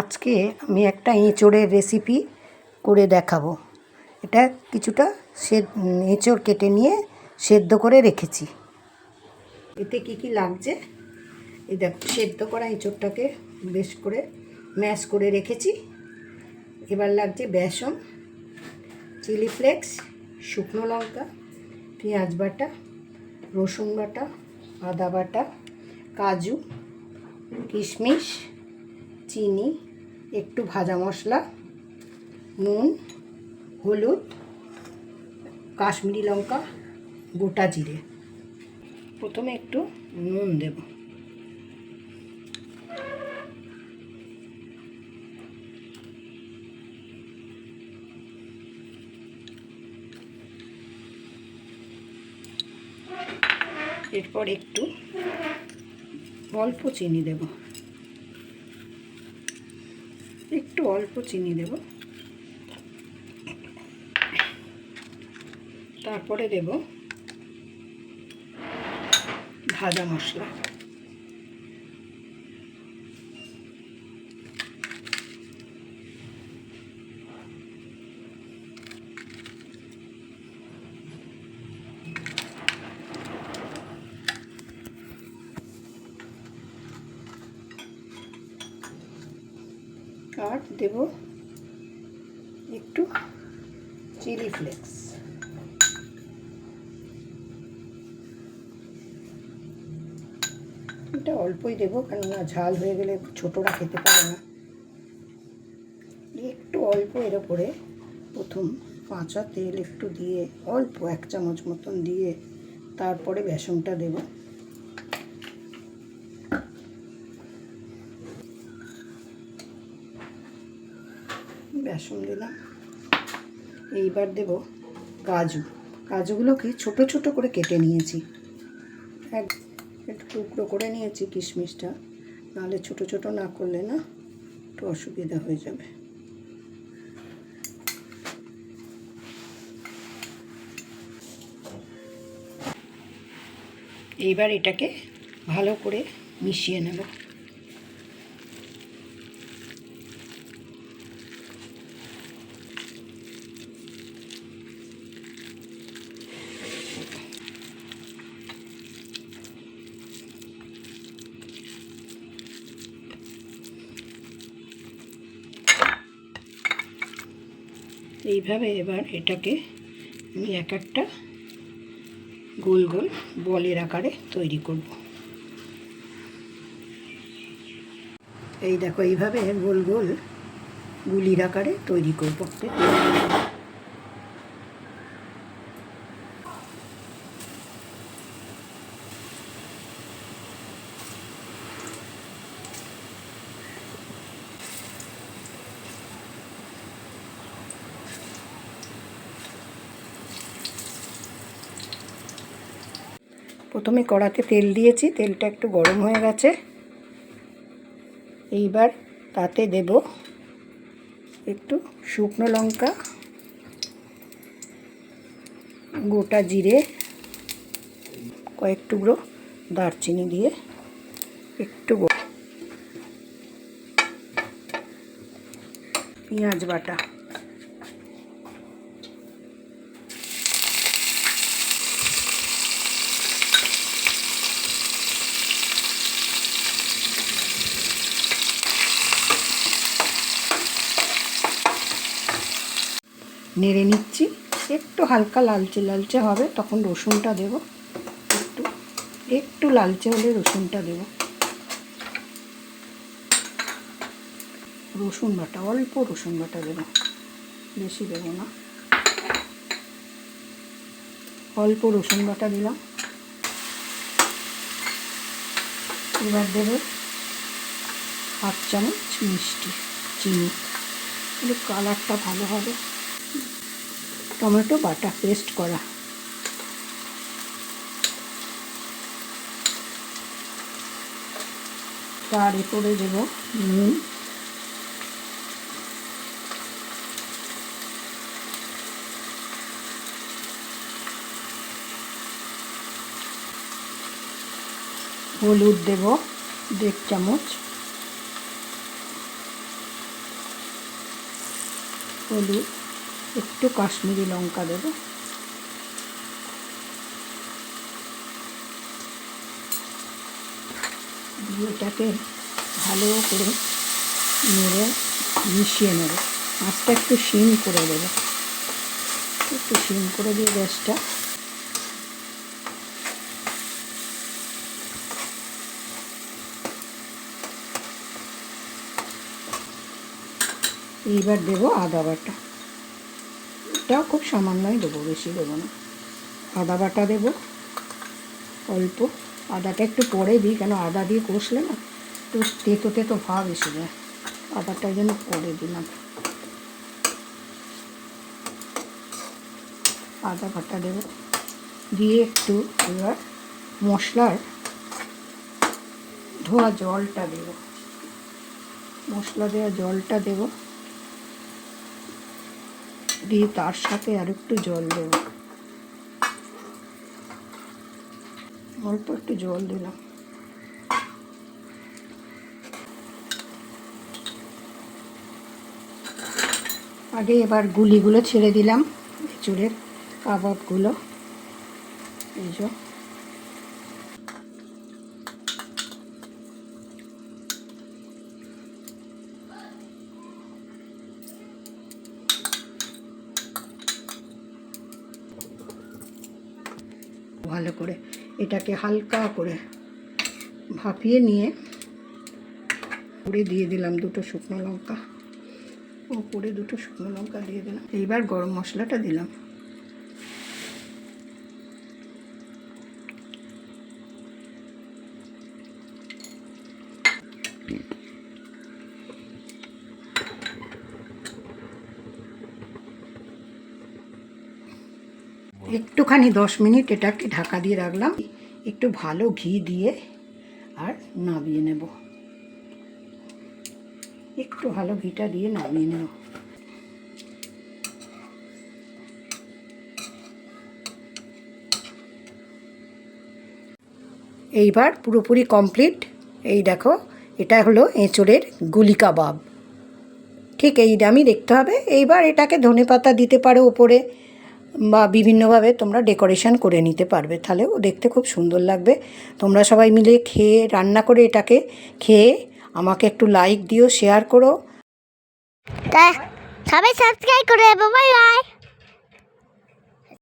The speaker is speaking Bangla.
আজকে আমি একটা এঁচোড়ের রেসিপি করে দেখাবো। এটা কিছুটা এঁচোড় কেটে নিয়ে সেদ্ধ করে রেখেছি। এতে কি কি লাগছে এই দেখো, সেদ্ধ করা এঁচোড়টাকে বেশ করে ম্যাশ করে রেখেছি। এবার লাগছে বেসন, চিলি ফ্লেক্স, শুকনো লঙ্কা, পেঁয়াজ বাটা, রসুন বাটা, আদা বাটা, কাজু, কিশমিশ, চিনি, একটু ভাজা মশলা, নুন, হলুদ, কাশ্মীরি লঙ্কা, গোটা জিরে। প্রথমে একটু নুন দেব। এরপর একটু অল্প চিনি দেব, একটু অল্প চিনি দেব। তারপরে দেব ভাজা মশলা। আর দেব একটু চিলি ফ্লেক্স। এটা অল্পই দেবো, কেননা ঝাল হয়ে গেলে ছোটরা খেতে পারে না। একটু অল্প এর ওপরে প্রথম কাঁচা তেল একটু দিয়ে, অল্প 1 চামচ মতন দিয়ে তারপরে বেসনটা দেব। বেসন দিলাম। এইবার দেব কাজু। কাজুগুলোকে ছোট ছোট করে কেটে নিয়েছি, একটু টুকরো করে নিয়েছি কিশমিশটা, নাহলে ছোট ছোট না করলে না একটু অসুবিধা হয়ে যাবে। এইবার এটাকে ভালো করে মিশিয়ে নেব। এইভাবে এবার এটাকে আমি এক একটা গোল গোল বলের আকারে তৈরি করব। এই দেখো, এইভাবে গোল গোল গুলির আকারে তৈরি করব। প্রথমে কড়াতে তেল দিয়েছি, তেলটা একটু গরম হয়ে গেছে। এইবার তাতে দেব একটু শুকনো লঙ্কা, গোটা জিরে, কয়েক টুকরো দারচিনি দিয়ে একটু পেঁয়াজ বাটা, নেড়ে নিচ্ছি। একটু হালকা লালচে লালচে হবে তখন রসুনটা দেব। একটু একটু লালচে হলে রসুনটা দেব। রসুন বাটা, অল্প রসুন বাটা দেব, বেশি দেব না। অল্প রসুন বাটা দিলাম। এবার দেব 1 চামচ মিষ্টি, চিনি, একটু কালারটা ভালো হবে। টমেটো বাটা পেস্ট করা, তার এরপরে দেব নুন, হলুদ দেব 1.5 চামচ, হলুদ, একটু কাশ্মীরি লঙ্কা দেবো, দিয়ে এটাকে ভালো করে নেড়ে মিশিয়ে নেব। মাছটা একটু সিম করে দেবো, একটু সিম করে দিয়ে গ্যাসটা। এইবার দেবো আদা বাটা, এটাও খুব সামান্যই দেবো, বেশি দেবো না। আদা বাটা দেবো অল্প, আদাটা একটু পরে দিই, কেন আদা দিয়ে কষলে না একটু তেতো তেতো ভাব এসে যায়, আদাটা যেন পরে দিলাম। আদা বাটা দেবো, দিয়ে একটু এবার মশলার ধোয়া জলটা দেবো, মশলা দেওয়া জলটা দেবো, দিয়ে তার সাথে আর একটু জল দেবো, অল্প একটু জল দিলাম। আগে এবার গুলিগুলো ছেড়ে দিলাম, এঁচোড়ের কাবাবগুলো, এই যে ভালো করে এটাকে হালকা করে ভাপিয়ে নিয়ে উপরে দিয়ে দিলাম দুটো শুকনো লঙ্কা, উপরে দুটো শুকনো লঙ্কা দিয়ে দিলাম। এইবার গরম মশলাটা দিলাম, একটুখানি 10 মিনিট এটাকে ঢাকা দিয়ে রাখলাম, একটু ভালো ঘি দিয়ে আর নামিয়ে নেব, একটু ভালো ঘিটা দিয়ে নামিয়ে নেব। এইবার পুরোপুরি কমপ্লিট। এই দেখো, এটা হলো এঁচোড়ের গুলি কাবাব, ঠিক এই দামই দেখতে হবে। এইবার এটাকে ধনেপাতা দিতে পারো ওপরে, বা বিভিন্নভাবে তোমরা ডেকোরেশন করে নিতে পারবে, তাহলেও দেখতে খুব সুন্দর লাগবে। তোমরা সবাই মিলে খেয়ে, রান্না করে এটাকে খেয়ে আমাকে একটু লাইক দিও, শেয়ার করো। সবাই সাবস্ক্রাইব করে দেবো। Bye bye.